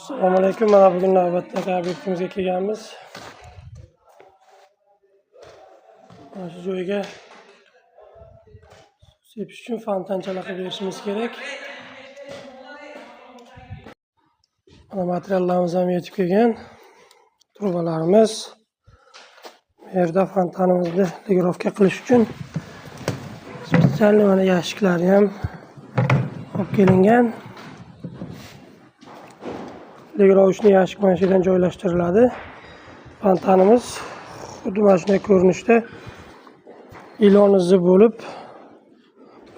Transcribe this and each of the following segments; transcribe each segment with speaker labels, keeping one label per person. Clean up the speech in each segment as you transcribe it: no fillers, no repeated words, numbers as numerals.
Speaker 1: Assalomu alaykum. Mana bugun navbatdagi obyektimizga kelganmiz. Mana shu joyga sepish uchun fontanchalar qilib berishimiz kerak. Mana materiallarimiz ham yetib kelgan. Trubalarimiz. Bu yerda fontanimizni legirovka qilish uchun spesialniy mana yashiklari ham olib kelingan. Legirovchni yashik mana shu yerdan joylashtiriladi. Fontanimiz xuddi mana shunday ko'rinishda ilon izi bo'lib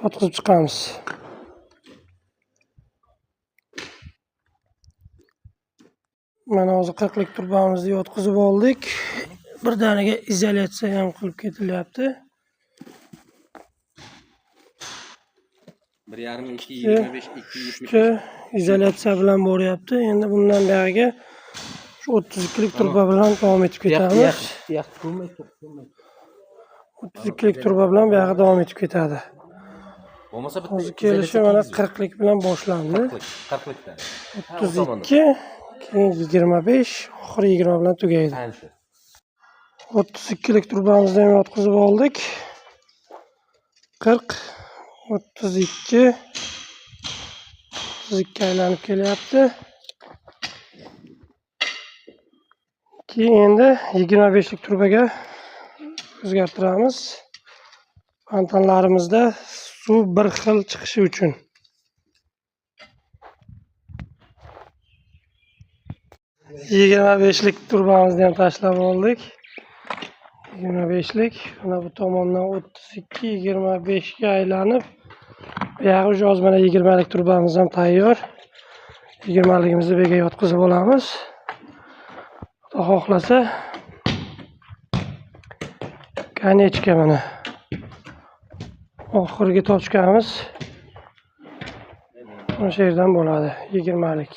Speaker 1: yotqizib chiqamiz. Mana hozir 40 lik turbamizni yotqizib oldik. Birdaniga izolyatsiya ham qilib ketilyapti.
Speaker 2: 1,5 2,25 2,70
Speaker 1: izolyatsiya bilan boryapti. Endi bundan beriga shu 32 lik turba bilan davom etib ketamiz. 32 lik turba bilan bu yoqqa davom etib ketadi.
Speaker 2: Bo'lmasa bitta
Speaker 1: hozir kelishi mana 40 lik bilan boshlandi.
Speaker 2: 40 likdan
Speaker 1: 32, keyin 25, oxiri 20 bilan tugaydi. 32 lik turbamizni ham yotqizib oldik. 40, 32 aylanib kelyapti. Keyin endi 25 lik turbaga o'zgartiramiz. Fontanlarimizda suv bir xil chiqishi uchun. Yigirma beshlik turbamizni ham tashlab oldik. 25 lik. Mana bu tomondan 32, 25 ga aylanib, bu yoqqa hozir mana 20 lik turbamiz ham tayyor. 20 ligimizni bu yerga yotqizib olamiz. Xudo xohlasa konechka mana oxirgi tochkamiz mana shu yerdan bo'ladi. 20 lik.